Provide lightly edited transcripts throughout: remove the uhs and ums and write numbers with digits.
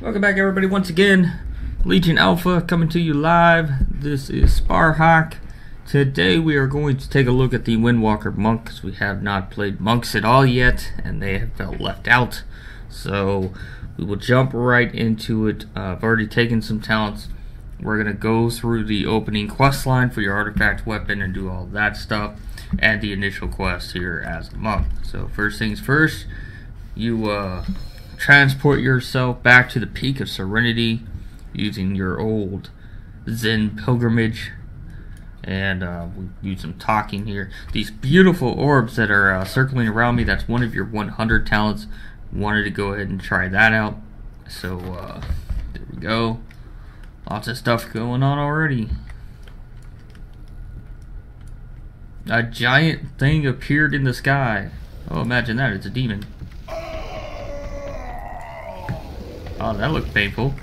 Welcome back, everybody, once again. Legion Alpha coming to you live. This is Sparhawk. Today we are going to take a look at the Windwalker Monk, because we have not played monks at all yet, and they have felt left out. So we will jump right into it. I've already taken some talents. We're going to go through the opening quest line for your artifact weapon and do all that stuff, and the initial quest here as a monk. So first things first, you transport yourself back to the Peak of Serenity using your old Zen pilgrimage, and we use some talking here. These beautiful orbs that are circling around me, that's one of your 100 talents. Wanted to go ahead and try that out, so there we go. Lots of stuff going on already. A giant thing appeared in the sky. Oh, imagine that, it's a demon. Oh, that looked painful.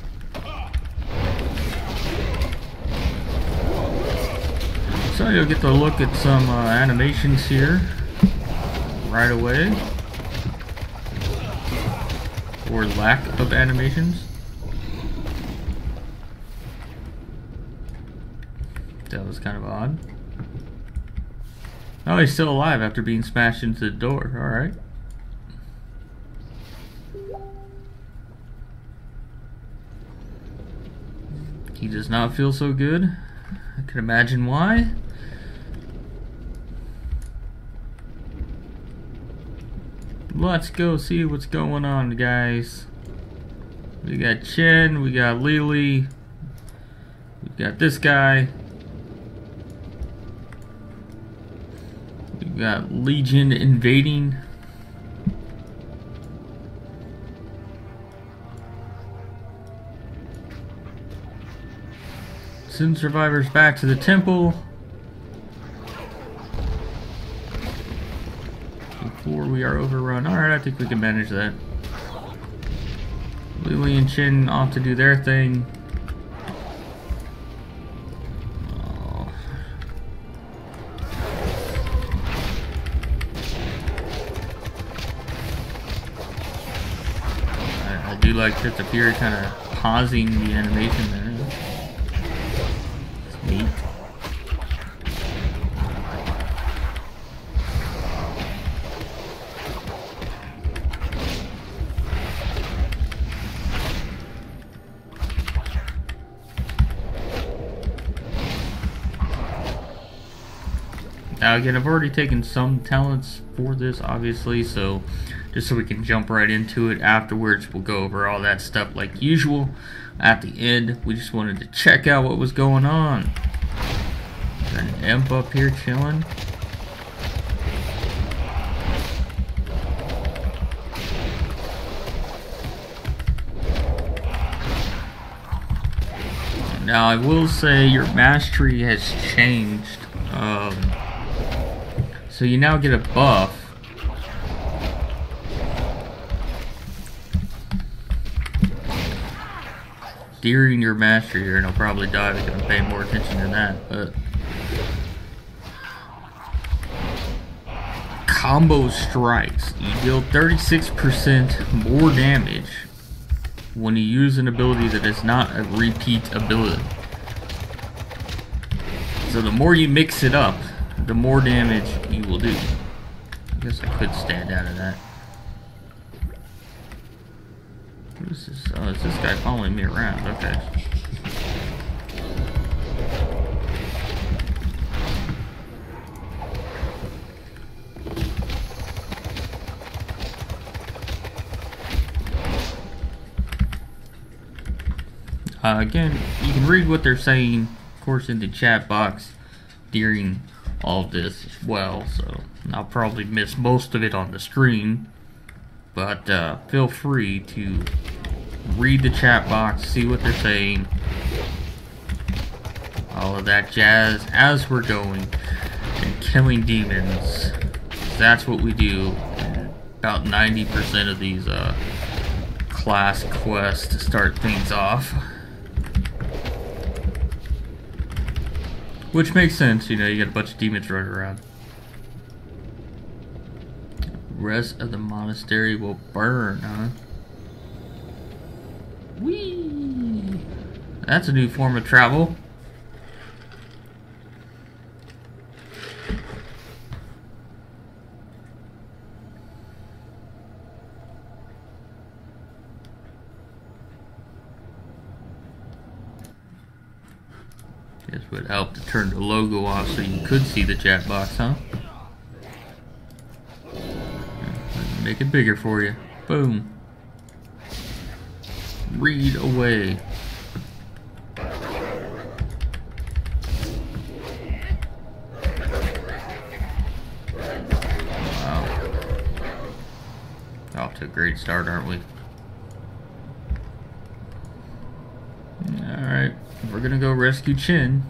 So you'll get to look at some animations here right away, or lack of animations. That was kind of odd. Oh, he's still alive after being smashed into the door. Alright. He does not feel so good. I can imagine why. Let's go see what's going on, guys. We got Chen, we got Lily, we got this guy. We got Legion invading. Send survivors back to the temple before we are overrun. Alright, I think we can manage that. Lily and Chin off to do their thing. Oh. I do like that the Fury kind of pausing the animation there. Neat. Now again, I've already taken some talents for this, obviously, so just so we can jump right into it. Afterwards, we'll go over all that stuff like usual. At the end, we just wanted to check out what was going on. Got an imp up here chilling. Now, I will say your mastery has changed. So you now get a buff. During your mastery here, and I'll probably die because I'm paying more attention to that, but combo strikes. You deal 36% more damage when you use an ability that is not a repeat ability. So the more you mix it up, the more damage you will do. I guess I could stand out of that. What is this? Oh, it's this guy following me around. Okay. Again, you can read what they're saying, of course, in the chat box during all of this as well, so I'll probably miss most of it on the stream, but feel free to read the chat box, see what they're saying, all of that jazz as we're going and killing demons. That's what we do in about 90% of these class quests to start things off. Which makes sense, you know, you got a bunch of demons running around. Rest of the monastery will burn, huh? Whee! That's a new form of travel. This would help to turn the logo off so you could see the chat box, huh? Make it bigger for you. Boom. Read away. Wow. Off to a great start, aren't we? Alright, we're gonna go rescue Chin.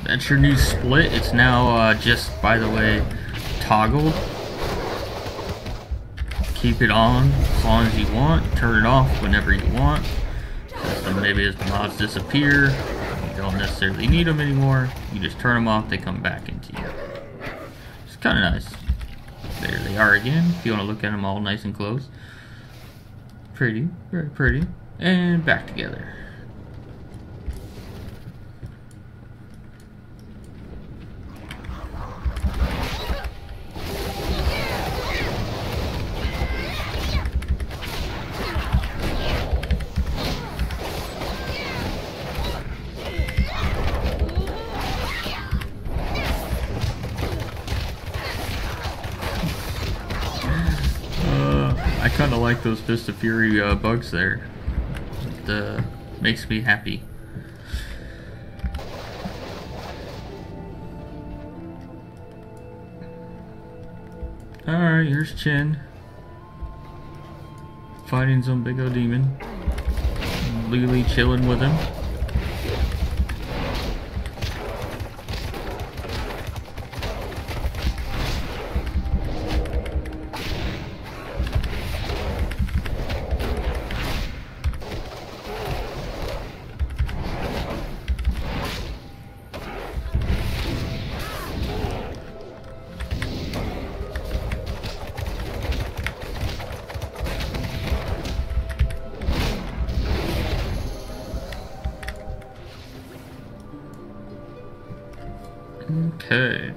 That's your new split. It's now just, by the way, toggled. Keep it on as long as you want. Turn it off whenever you want. So maybe as the mods disappear, you don't necessarily need them anymore. You just turn them off, they come back into you. It's kind of nice. There they are again. If you want to look at them all nice and close. Pretty, very pretty. And back together. I kind of like those Fist of Fury bugs there. It makes me happy. Alright, here's Chin. Fighting some big old demon. Legally chilling with him. Okay,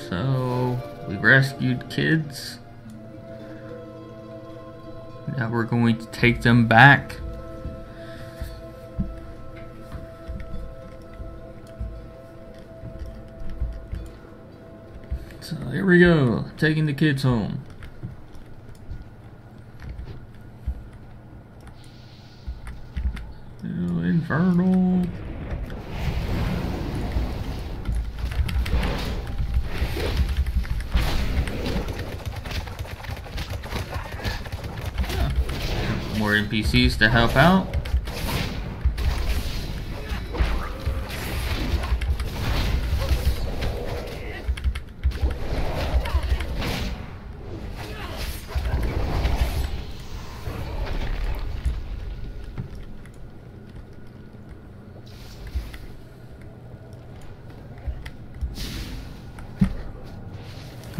so we rescued kids. Now we're going to take them back. So here we go, taking the kids home. Oh, Infernal. More NPCs to help out.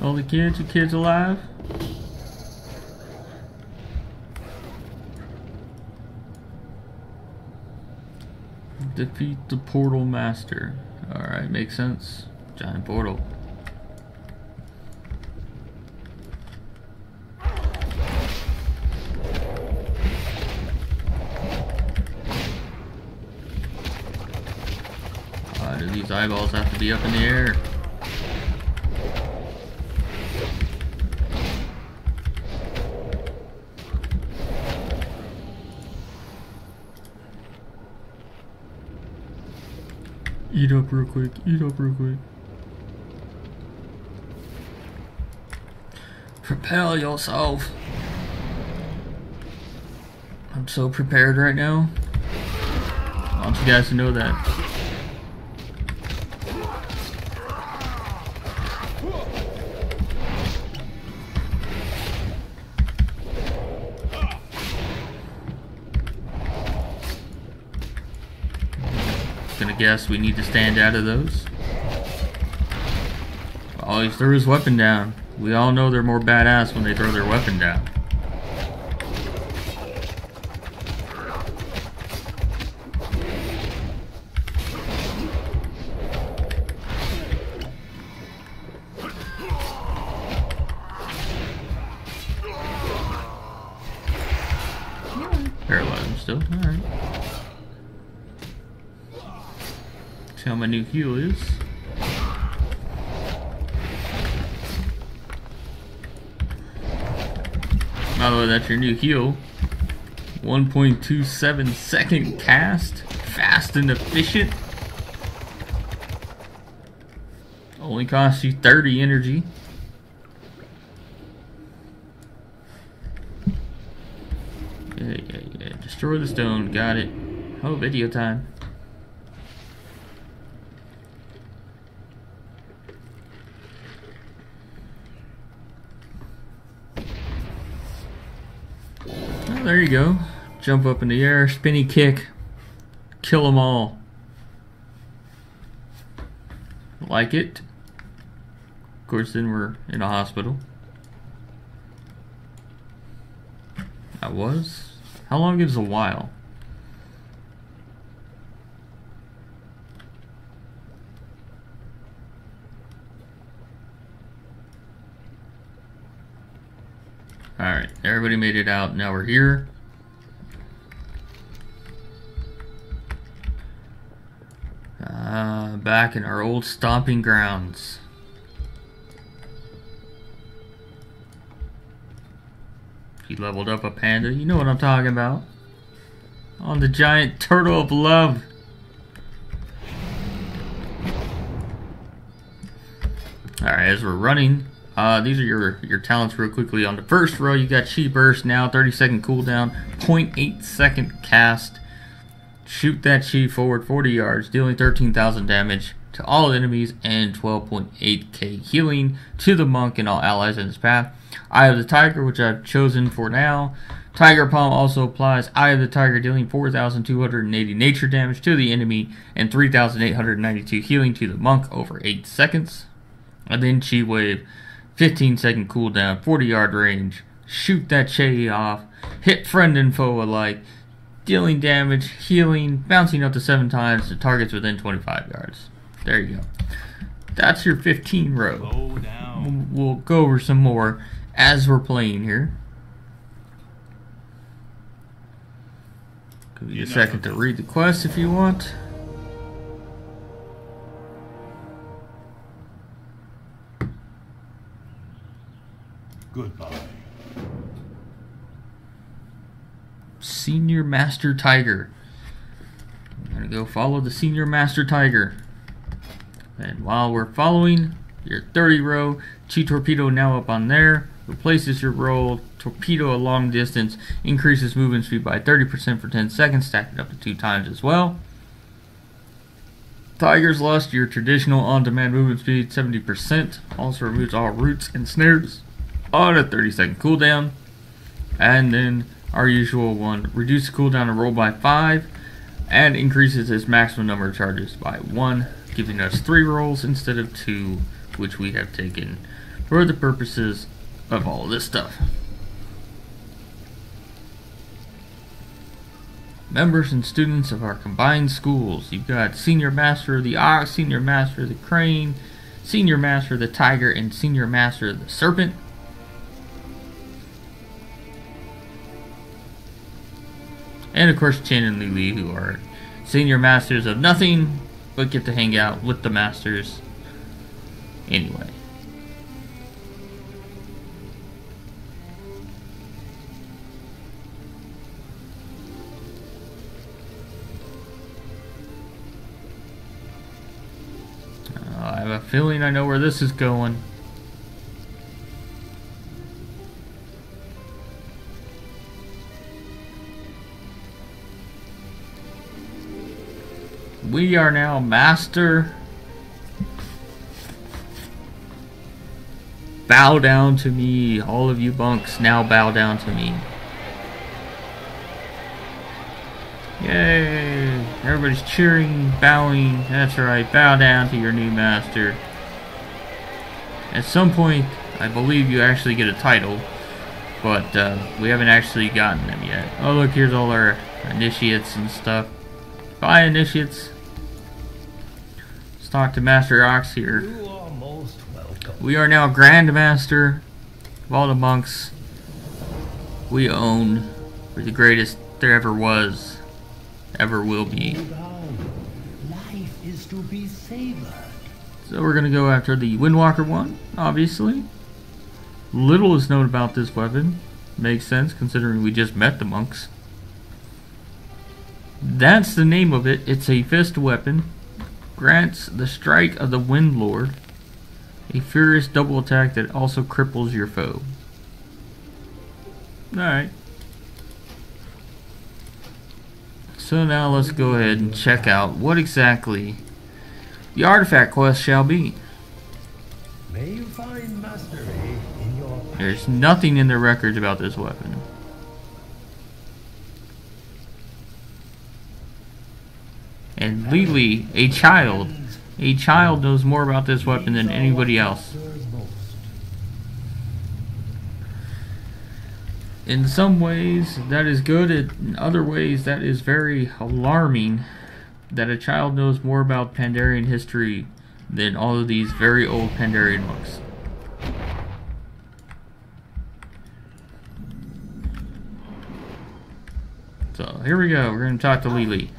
All the kids, your kids alive? Defeat the portal master. Alright, makes sense. Giant portal. Why do these eyeballs have to be up in the air? Eat up real quick, eat up real quick. Propel yourself. I'm so prepared right now. I want you guys to know that. Gonna guess we need to stand out of those. Oh, he threw his weapon down. We all know they're more badass when they throw their weapon down. Paralyzed him still. Alright. See how my new heal is. By the way, that's your new heal. 1.27 second cast. Fast and efficient. Only costs you 30 energy. Yeah. Destroy the stone. Got it. Oh, video time. Oh, there you go. Jump up in the air, spinny kick, kill them all. Like it. Of course, then we're in a hospital. That was? How long is a while? Alright, everybody made it out. Now we're here. Back in our old stomping grounds. He leveled up a panda. You know what I'm talking about. On the giant turtle of love. Alright, as we're running, these are your talents real quickly. On the first row, you got Chi Burst now, 30-second cooldown, 0.8 second cast. Shoot that Chi forward 40 yards, dealing 13,000 damage to all enemies and 12.8k healing to the monk and all allies in his path. Eye of the Tiger, which I've chosen for now. Tiger Palm also applies Eye of the Tiger, dealing 4,280 nature damage to the enemy and 3,892 healing to the monk over 8 seconds. And then Chi Wave, 15-second cooldown, 40-yard range. Shoot that Chi off. Hit friend and foe alike. Dealing damage, healing, bouncing up to 7 times to targets within 25 yards. There you go. That's your 15 row. We'll go over some more as we're playing here. Give you a second to read the quest if you want. Goodbye. Senior Master Tiger. I'm gonna go follow the Senior Master Tiger. And while we're following your 30 row, Chi Torpedo now up on there. Replaces your roll. Torpedo a long distance. Increases movement speed by 30% for 10 seconds. Stack it up to 2 times as well. Tiger's Lust, your traditional on-demand movement speed, 70%. Also removes all roots and snares on a 30-second cooldown. And then our usual one, reduce the cooldown and roll by 5, and increases its maximum number of charges by 1, giving us 3 rolls instead of 2, which we have taken for the purposes of all of this stuff. Members and students of our combined schools. You've got Senior Master of the Ox, Senior Master of the Crane, Senior Master of the Tiger, and Senior Master of the Serpent. And of course Chin and Lily, who are Senior Masters of nothing, but get to hang out with the Masters anyway. I have a feeling I know where this is going. We are now master. Bow down to me. All of you bunks now bow down to me. Yay! Everybody's cheering, bowing. That's right. Bow down to your new master. At some point, I believe you actually get a title, but we haven't actually gotten them yet. Oh look, here's all our initiates and stuff. Bye, initiates. Let's talk to Master Ox here. You are most welcome. We are now Grandmaster of all the monks. We own. We're the greatest there ever was, ever will be. Life is to be savored. So we're gonna go after the Windwalker one, obviously. Little is known about this weapon. Makes sense considering we just met the monks. That's the name of it. It's a fist weapon. Grants the strike of the Wind Lord a furious double attack that also cripples your foe. Alright. So now let's go ahead and check out what exactly the artifact quest shall be. May you find mastery in your passion. There's nothing in the records about this weapon. And Lily, a child knows more about this weapon than anybody else. In some ways, that is good. In other ways, that is very alarming that a child knows more about Pandarian history than all of these very old Pandarian monks. So, here we go. We're going to talk to Lily.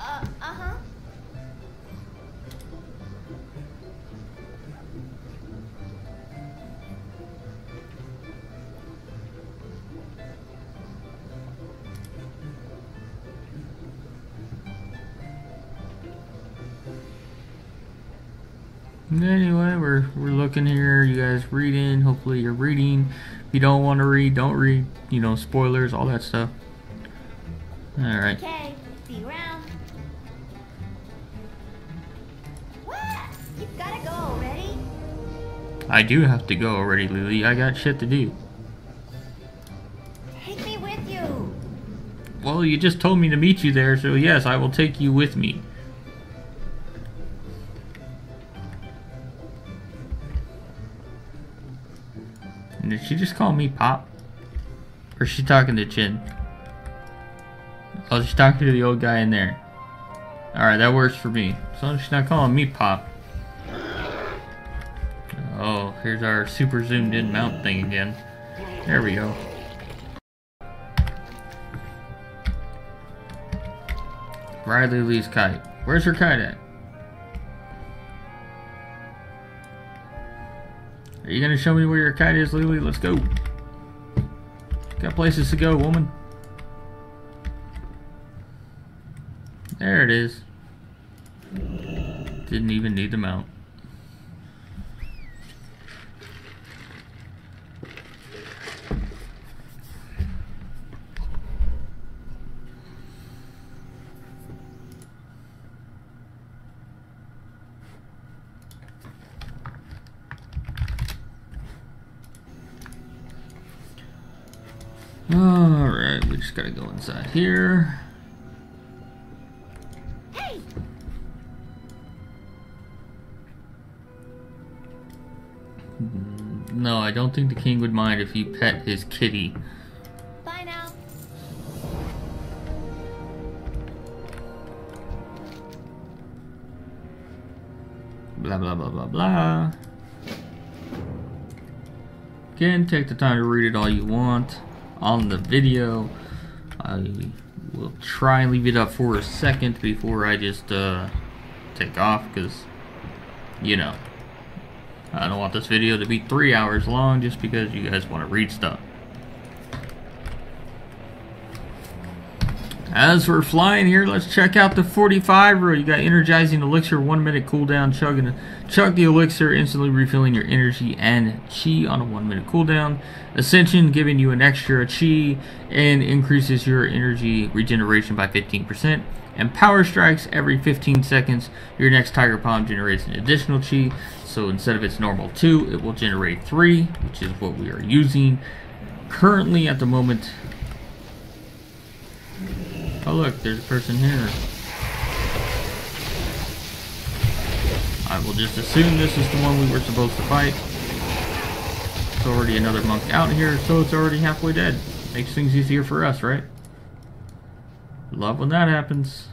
Anyway, we're looking here. You guys reading. Hopefully you're reading. If you don't want to read, don't read. You know, spoilers, all that stuff. Alright. Okay, see you around. What? You've gotta go already? I do have to go already, Lily. I got shit to do. Take me with you. Well, you just told me to meet you there, so yes, I will take you with me. And did she just call me Pop? Or is she talking to Chin? Oh, she's talking to the old guy in there. Alright, that works for me. As long as she's not calling me Pop. Oh, here's our super zoomed in mount thing again. There we go. Ride Lily's kite. Where's her kite at? Are you gonna show me where your kite is, Lily? Let's go. Got places to go, woman. There it is. Didn't even need the mount. Alright, we just gotta go inside here. Hey! No, I don't think the king would mind if you pet his kitty. Bye now. Blah blah blah blah blah. Again, take the time to read it all you want on the video. I will try and leave it up for a second before I just take off, because, you know, I don't want this video to be 3 hours long just because you guys want to read stuff. As we're flying here, let's check out the 45 road. You got energizing elixir, 1 minute cooldown. Chug the elixir, instantly refilling your energy and chi on a 1 minute cooldown. Ascension, giving you an extra chi and increases your energy regeneration by 15%. And power strikes every 15 seconds. Your next tiger palm generates an additional chi. So instead of its normal 2, it will generate 3, which is what we are using currently at the moment. Oh look, there's a person here. I will just assume this is the one we were supposed to fight. There's already another monk out here, so it's already halfway dead. Makes things easier for us, right? Love when that happens.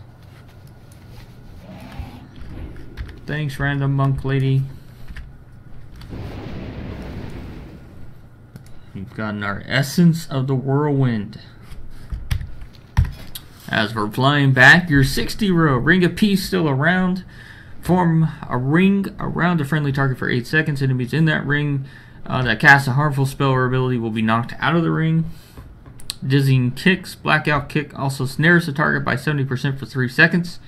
Thanks, random monk lady. We've gotten our Essence of the Whirlwind. As we're flying back, your 60 row. Ring of Peace still around. Form a ring around a friendly target for 8 seconds. Enemies in that ring that cast a harmful spell or ability will be knocked out of the ring. Dizzying Kicks. Blackout Kick also snares the target by 70% for 3 seconds.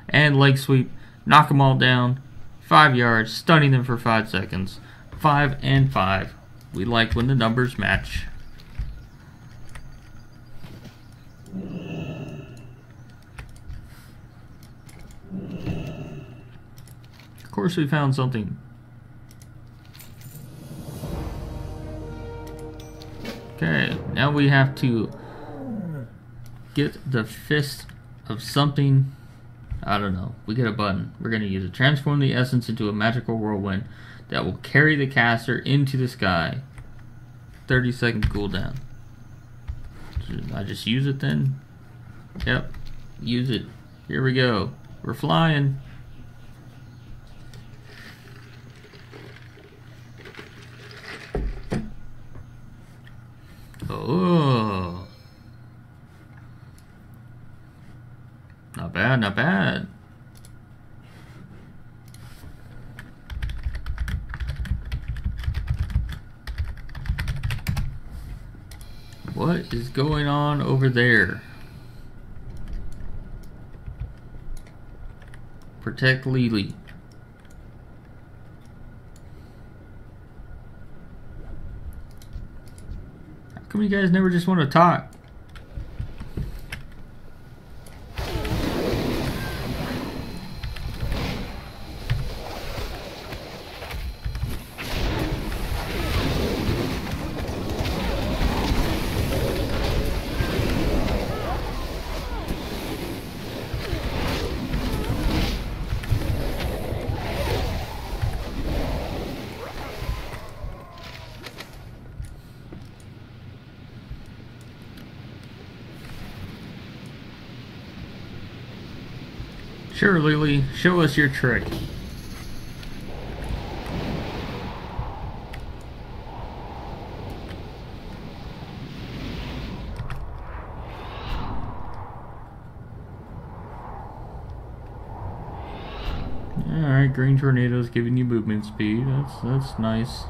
And Leg Sweep. Knock them all down. 5 yards. Stunning them for 5 seconds. 5 and 5. We like when the numbers match. Of course we found something. Okay, now we have to get the fist of something. I don't know. We get a button. We're going to use it. Transform the essence into a magical whirlwind that will carry the caster into the sky. 30-second cooldown. Should I just use it then? Yep. Use it. Here we go. We're flying. Oh. Not bad, not bad. What is going on over there? Protect Lily. How come you guys never just want to talk? Sure, Lily, show us your trick. Alright, green tornadoes giving you movement speed. That's nice.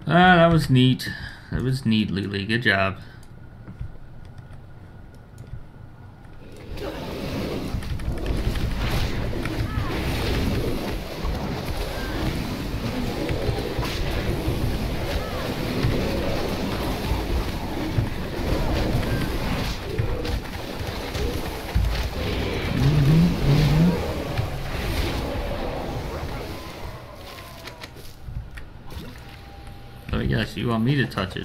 Ah, that was neat. That was neat, Lily. Good job. Oh yes, you want me to touch it.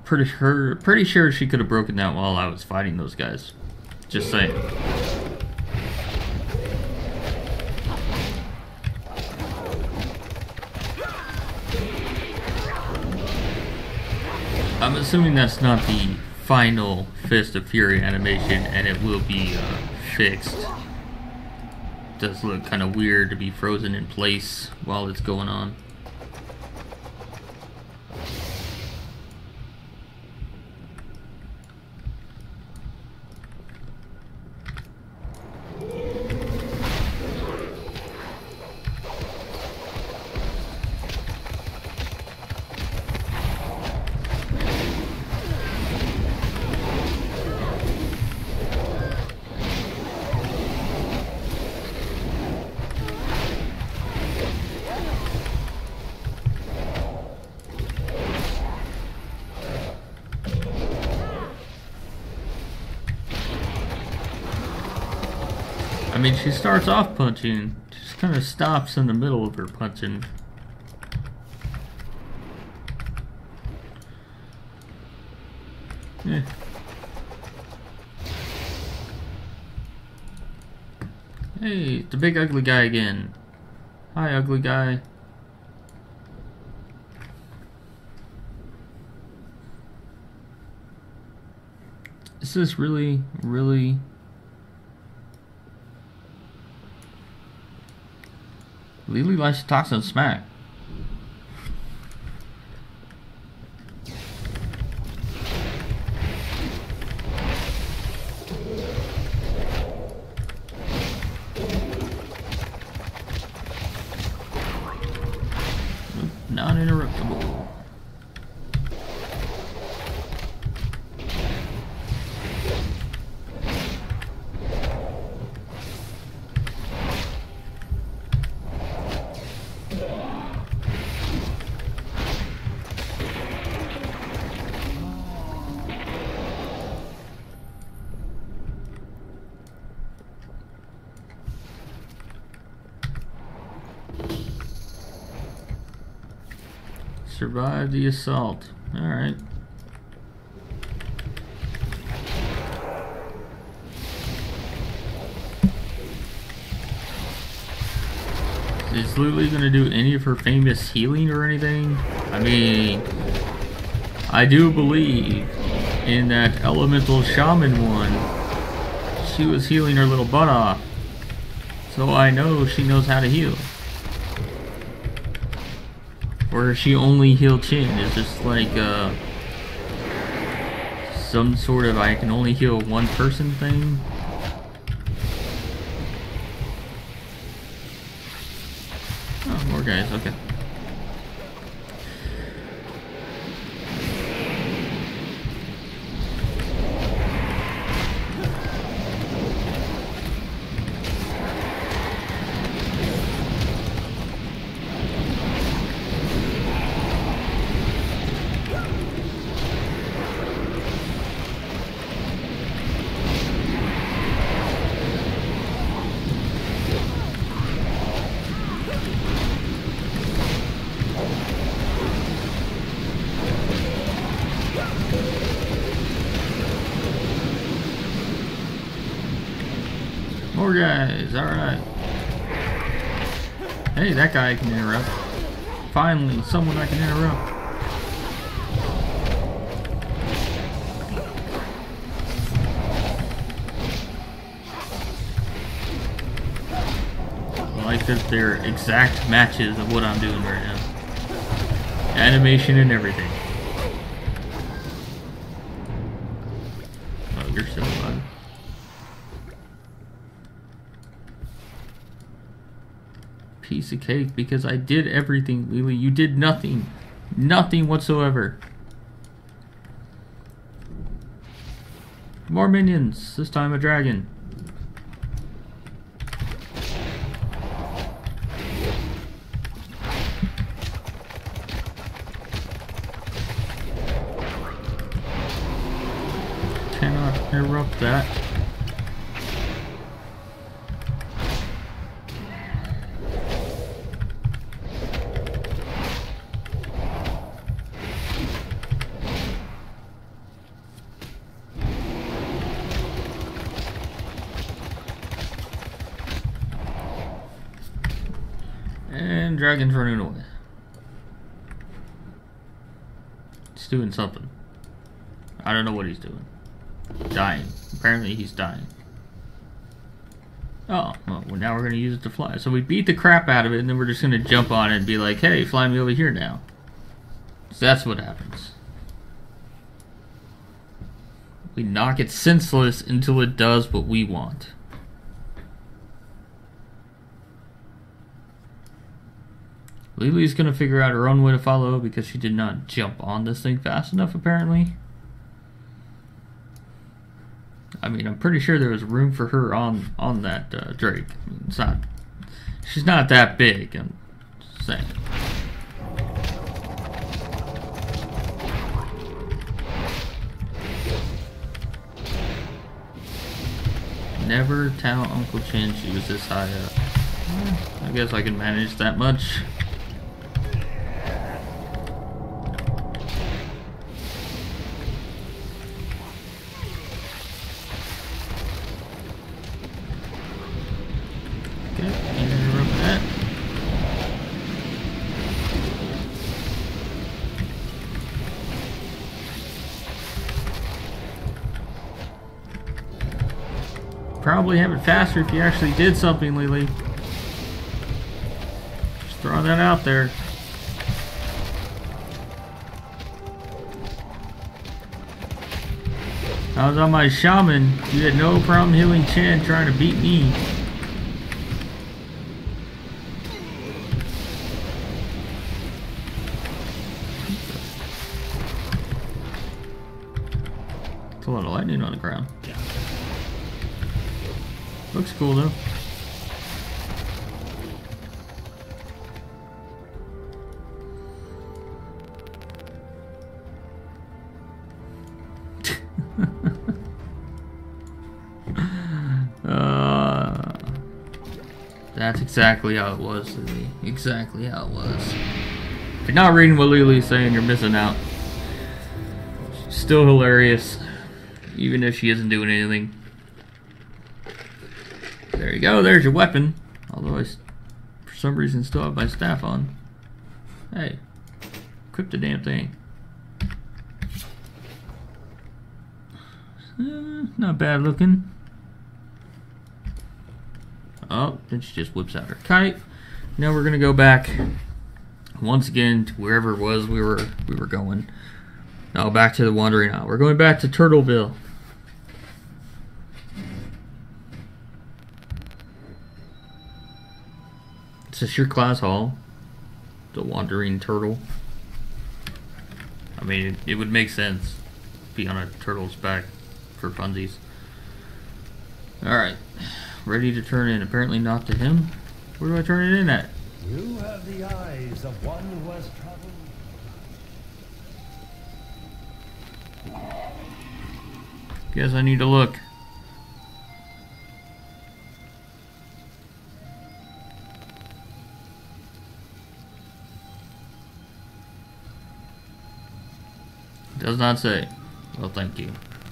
Pretty sure she could have broken that while I was fighting those guys. Just saying. I'm assuming that's not the final Fist of Fury animation, and it will be fixed. Does look kind of weird to be frozen in place while it's going on. I mean, she starts off punching, just kind of stops in the middle of her punching. Eh. Hey, the big ugly guy again. Hi, ugly guy. Is this really? Lily likes to talk some smack. Non-interruptible. Survive the assault. Alright. Is Lily gonna do any of her famous healing or anything? I mean, I do believe in that elemental shaman one. She was healing her little butt off. So I know she knows how to heal. Or she only heal Chin is just like some sort of I can only heal one person thing. Oh, more guys, okay. More guys, alright. Hey, that guy I can interrupt. Finally, someone I can interrupt. I like that they're exact matches of what I'm doing right now. Animation and everything. Oh, you're still alive. Piece of cake because I did everything, Lily. You did nothing. Nothing whatsoever. More minions. This time a dragon. Cannot interrupt that. And dragon's running away. He's doing something. I don't know what he's doing. Dying. Apparently he's dying. Oh, well now we're going to use it to fly. So we beat the crap out of it and then we're just going to jump on it and be like, hey, fly me over here now. So that's what happens. We knock it senseless until it does what we want. Lily's gonna figure out her own way to follow because she did not jump on this thing fast enough, apparently. I mean, I'm pretty sure there was room for her on that Drake. I mean, it's not. She's not that big. I'm just saying. Never tell Uncle Chin she was this high up. I guess I can manage that much. Okay, interrupt that. Probably have it faster if you actually did something, Lily. Just throwing that out there. I was on my shaman. You had no problem healing Chen trying to beat me. It's a lot of lightning on the ground. Looks cool though. That's exactly how it was, Lily. Exactly how it was. If you're not reading what Lily's saying, you're missing out. She's still hilarious, even if she isn't doing anything. There you go, there's your weapon. Although I, for some reason, still have my staff on. Hey, equip the damn thing. Not bad looking. Oh, then she just whips out her kite. Now we're gonna go back once again to wherever it was we were going. Now back to the Wandering Isle. We're going back to Turtleville. Is this your class hall? The Wandering Turtle. I mean, it would make sense. Be on a turtle's back for funsies. Alright. Ready to turn in. Apparently not to him. Where do I turn it in at? You have the eyes of one who has traveled. Guess I need to look. Does not say. Well, thank you.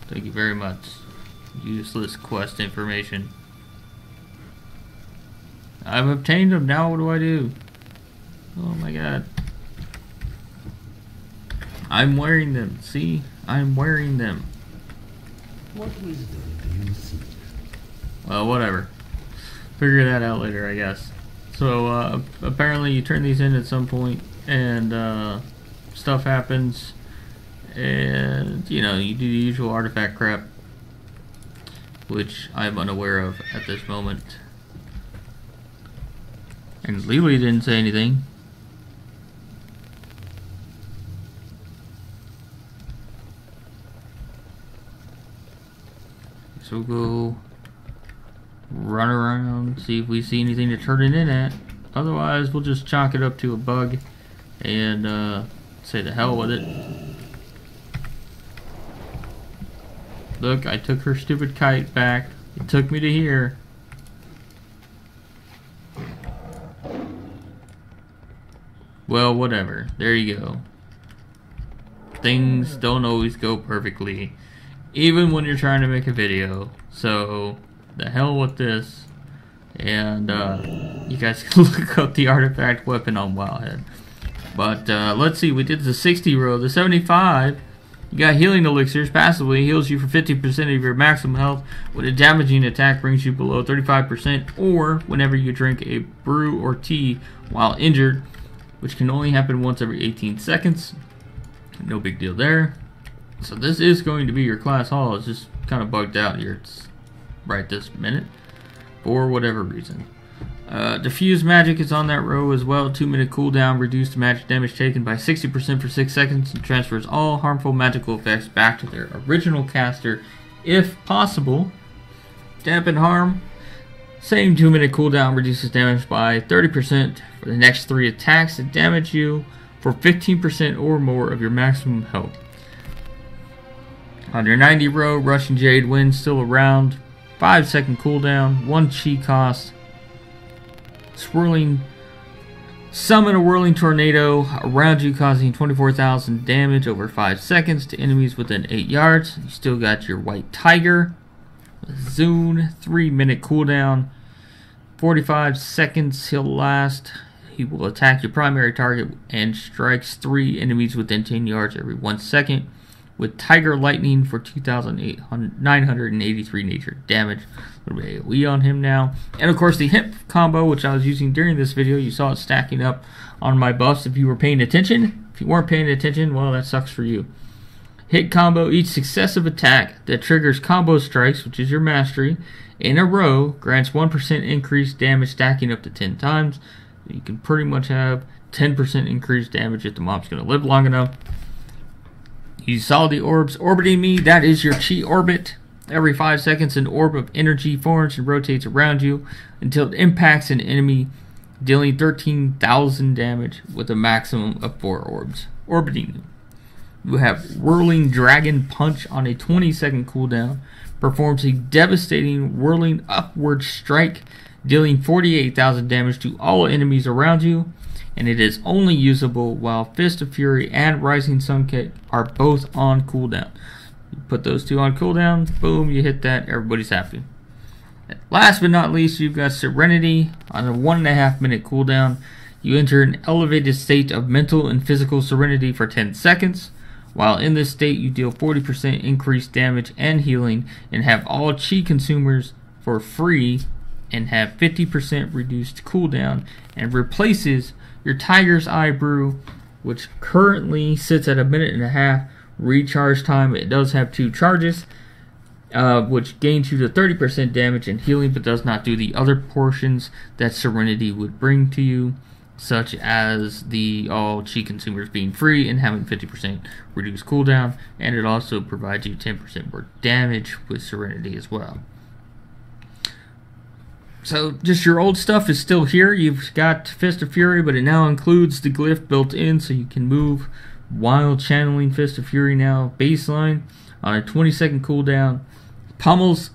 Thank you very much. Useless quest information. I've obtained them. Now what do I do? Oh my god. I'm wearing them. See? I'm wearing them. What wisdom do you seek? Well, whatever. Figure that out later, I guess. So, apparently you turn these in at some point, and, stuff happens, and, you know, you do the usual artifact crap, which I'm unaware of at this moment. And Lily didn't say anything. So we'll go run around, see if we see anything to turn it in at. Otherwise, we'll just chalk it up to a bug and say the hell with it. Look, I took her stupid kite back. It took me to here. Well, whatever. There you go. Things don't always go perfectly, even when you're trying to make a video. So, the hell with this. And, you guys can look up the artifact weapon on Wildhead. But, let's see. We did the 60 row. The 75, you got healing elixirs. Passively heals you for 50% of your maximum health when a damaging attack brings you below 35%, or whenever you drink a brew or tea while injured, which can only happen once every 18 seconds. No big deal there. So this is going to be your class hall. It's just kind of bugged out here. It's right this minute for whatever reason. Diffuse magic is on that row as well. 2-minute cooldown, reduced magic damage taken by 60% for 6 seconds, and transfers all harmful magical effects back to their original caster if possible. Dampen harm. Same 2-minute cooldown, reduces damage by 30% for the next 3 attacks that damage you for 15% or more of your maximum health. On your 90 row, Rushing Jade Wind still around. 5-second cooldown, 1 chi cost. Summon a whirling tornado around you, causing 24,000 damage over 5 seconds to enemies within 8 yards. You still got your White Tiger. Zune, 3-minute cooldown. 45 seconds he'll last. He will attack your primary target and strikes 3 enemies within 10 yards every 1 second with Tiger Lightning for 2,983 nature damage. A little bit of AoE on him now. And of course the hit combo, which I was using during this video, you saw it stacking up on my buffs if you were paying attention. If you weren't paying attention, well, that sucks for you. Hit combo, each successive attack that triggers combo strikes, which is your mastery, in a row grants 1% increased damage, stacking up to 10 times. You can pretty much have 10% increased damage if the mob's going to live long enough. You saw the orbs orbiting me. That is your chi orbit. Every 5 seconds, an orb of energy forms and rotates around you until it impacts an enemy, dealing 13,000 damage with a maximum of 4 orbs orbiting you. You have Whirling Dragon Punch on a 20-second cooldown. Performs a devastating whirling upward strike, dealing 48,000 damage to all enemies around you. And it is only usable while Fist of Fury and Rising Sun Kick are both on cooldown. You put those two on cooldown, boom, you hit that, everybody's happy. Last but not least, you've got Serenity on a 1.5 minute cooldown. You enter an elevated state of mental and physical serenity for 10 seconds. While in this state, you deal 40% increased damage and healing and have all chi consumers for free and have 50% reduced cooldown, and replaces your Tiger's Eye Brew, which currently sits at 1.5 minutes recharge time. It does have 2 charges, which gains you to 30% damage and healing, but does not do the other portions that Serenity would bring to you, such as the all chi consumers being free and having 50% reduced cooldown, and it also provides you 10% more damage with Serenity as well. So just your old stuff is still here. You've got Fist of Fury, but it now includes the glyph built in, so you can move while channeling Fist of Fury now baseline on a 20-second cooldown. Pummels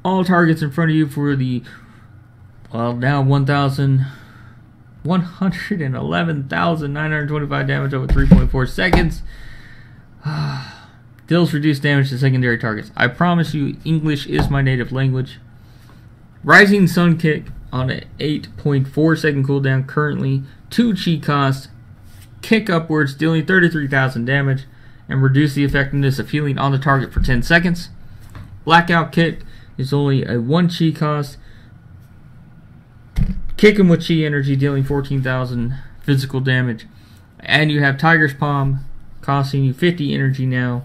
all targets in front of you for the, well, now 111,925 damage over 3.4 seconds. Deals reduced damage to secondary targets. I promise you, English is my native language. Rising Sun Kick on an 8.4 second cooldown, currently 2 chi cost. Kick upwards, dealing 33,000 damage, and reduce the effectiveness of healing on the target for 10 seconds. Blackout Kick is only a 1 chi cost. Kick him with chi energy, dealing 14,000 physical damage. And you have Tiger's Palm, costing you 50 energy now.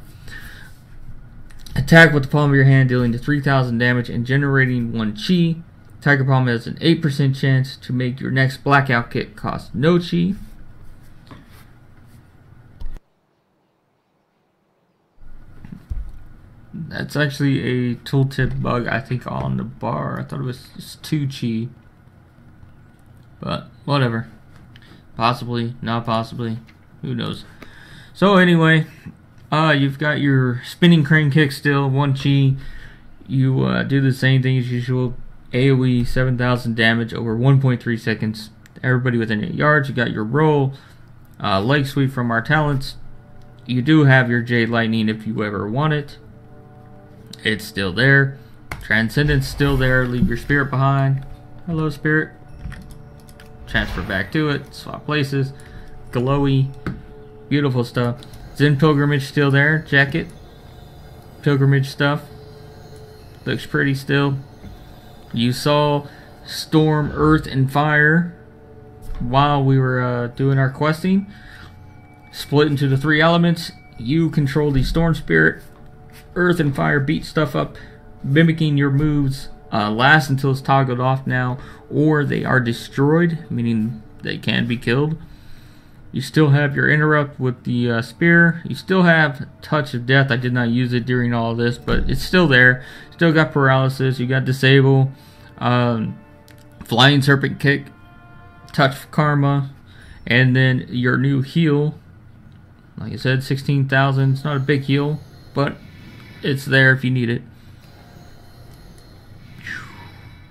Attack with the palm of your hand, dealing to 3,000 damage and generating 1 chi. Tiger Palm has an 8% chance to make your next Blackout Kick cost no chi. That's actually a tooltip bug, I think, on the bar. I thought it was just 2 chi. But whatever. Possibly, not possibly. Who knows? So anyway, you've got your Spinning Crane Kick still, 1 chi. You do the same thing as usual. AoE, 7,000 damage over 1.3 seconds. Everybody within 8 yards. You got your roll, leg sweep from our talents. You do have your Jade Lightning if you ever want it. It's still there. Transcendence still there. Leave your spirit behind. Hello, spirit. Transfer back to it. Swap places. Glowy. Beautiful stuff. Zen Pilgrimage still there. Check it. Pilgrimage stuff. Looks pretty still. You saw Storm, Earth, and Fire while we were doing our questing. Split into the 3 elements. You control the Storm Spirit. Earth and Fire beat stuff up, mimicking your moves. Last until it's toggled off now, or they are destroyed, meaning they can be killed. You still have your interrupt with the spear. You still have Touch of Death. I did not use it during all of this, but it's still there. Still got paralysis. You got disable, Flying Serpent Kick, Touch of Karma, and then your new heal. Like I said, 16,000. It's not a big heal, but it's there if you need it.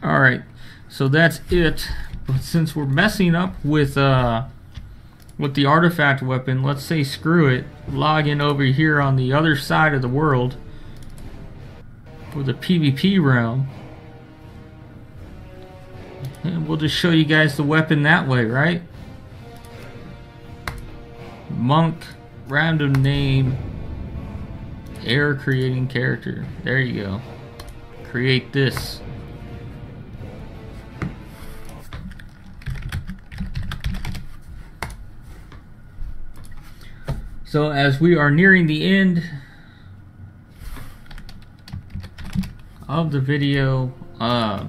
Alright, so that's it. But since we're messing up with the artifact weapon, let's say screw it. Log in over here on the other side of the world for the PvP realm. And we'll just show you guys the weapon that way, right? Monk, random name, error creating character. There you go. Create this. So as we are nearing the end of the video, oh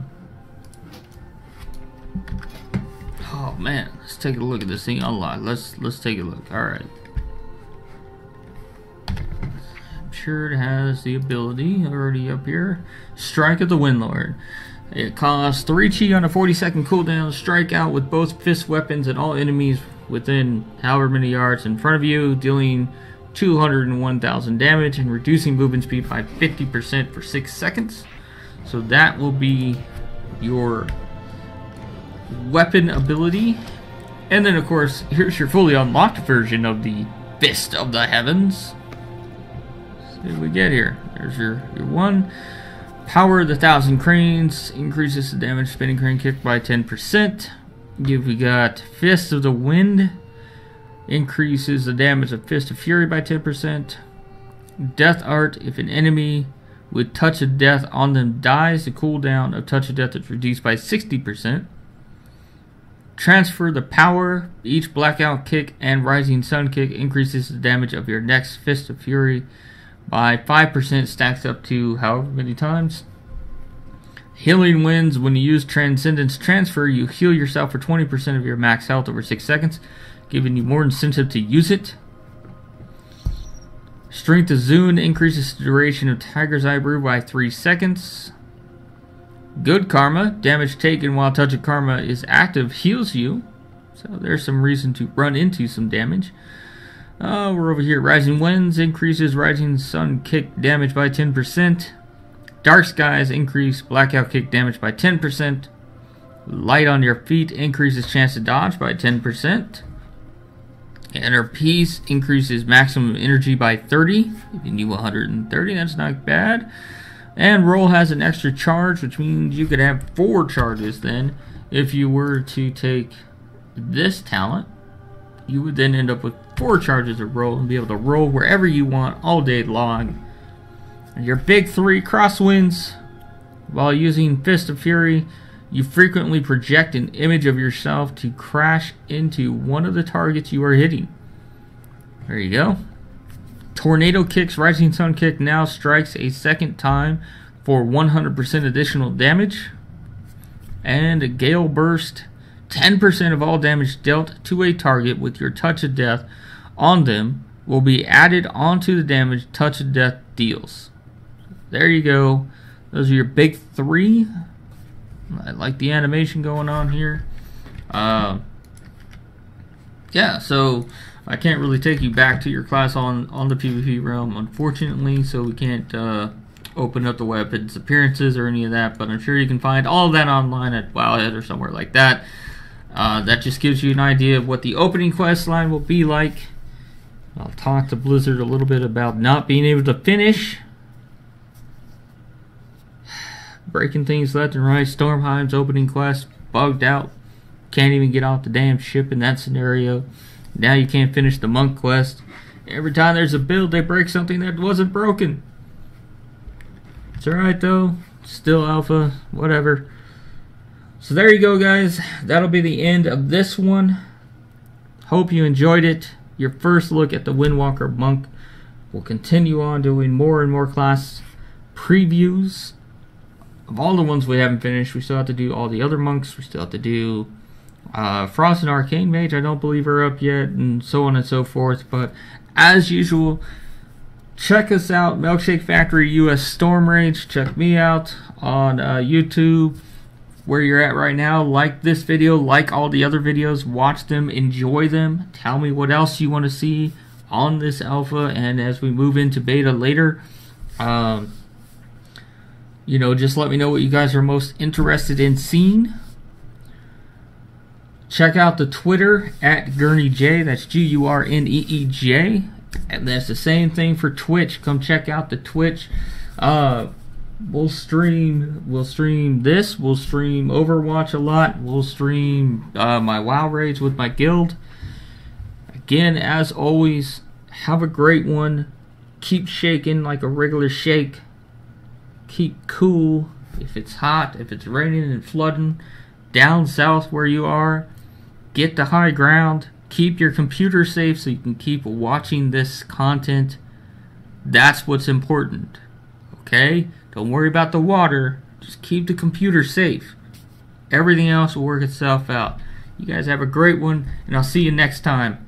man, let's take a look at this thing unlocked. Let's take a look. All right. I'm sure it has the ability already up here. Strike of the Windlord. It costs 3 chi on a 40-second cooldown. Strike out with both fist weapons at all enemies within however many yards in front of you, dealing 201,000 damage and reducing movement speed by 50% for 6 seconds. So that will be your weapon ability. And then of course, here's your fully unlocked version of the Fist of the Heavens. So what do we get here? There's your one. Power of the 1,000 Cranes increases the damage spinning crane kick by 10%. We got Fist of the Wind, increases the damage of Fist of Fury by 10%. Death Art, if an enemy with Touch of Death on them dies, the cooldown of Touch of Death is reduced by 60%. Transfer the Power, each Blackout Kick and Rising Sun Kick increases the damage of your next Fist of Fury by 5%, stacks up to however many times. Healing Winds, when you use Transcendence Transfer, you heal yourself for 20% of your max health over 6 seconds, giving you more incentive to use it. Strength of Zune increases the duration of Tiger's Eye Brew by 3 seconds. Good Karma, damage taken while Touch of Karma is active heals you. So there's some reason to run into some damage. We're over here. Rising Winds increases Rising Sun Kick damage by 10%. Dark Skies increase Blackout Kick damage by 10%. Light on your feet increases chance to dodge by 10%. Inner Peace increases maximum energy by 30, giving you 130. That's not bad. And Roll has an extra charge, which means you could have 4 charges then. If you were to take this talent, you would then end up with 4 charges of Roll and be able to roll wherever you want all day long. And your big 3 crosswinds. While using Fist of Fury, you frequently project an image of yourself to crash into one of the targets you are hitting. There you go. Tornado Kicks, Rising Sun Kick now strikes a second time for 100% additional damage. And a Gale Burst, 10% of all damage dealt to a target with your Touch of Death on them will be added onto the damage Touch of Death deals. There you go. Those are your big 3. I like the animation going on here. Yeah, so I can't really take you back to your class on the PvP realm, unfortunately, so we can't open up the weapons appearances or any of that, but I'm sure you can find all of that online at Wowhead or somewhere like that. That just gives you an idea of what the opening quest line will be like. I'll talk to Blizzard a little bit about not being able to finish. Breaking things left and right. Stormheim's opening quest bugged out. Can't even get off the damn ship in that scenario. Now you can't finish the monk quest. Every time there's a build, they break something that wasn't broken. It's alright though. Still alpha. Whatever. So there you go, guys. That'll be the end of this one. Hope you enjoyed it. Your first look at the Windwalker Monk. We'll continue on doing more and more class previews. Of all the ones we haven't finished, we still have to do all the other monks. We still have to do Frost and Arcane Mage, I don't believe are up yet, and so on and so forth. But as usual, check us out, Milkshake Factory US Storm Rage. Check me out on YouTube, where you're at right now. Like this video, like all the other videos, watch them, enjoy them. Tell me what else you want to see on this alpha, and as we move into beta later. You know, just let me know what you guys are most interested in seeing. Check out the Twitter at GurneyJ. That's GURNEEJ. And that's the same thing for Twitch. Come check out the Twitch. We'll stream this. We'll stream Overwatch a lot. We'll stream my WoW raids with my guild. Again, as always, have a great one. Keep shaking like a regular shake. Keep cool if it's hot, if it's raining and flooding. Down south where you are, get to high ground. Keep your computer safe so you can keep watching this content. That's what's important. Okay? Don't worry about the water. Just keep the computer safe. Everything else will work itself out. You guys have a great one, and I'll see you next time.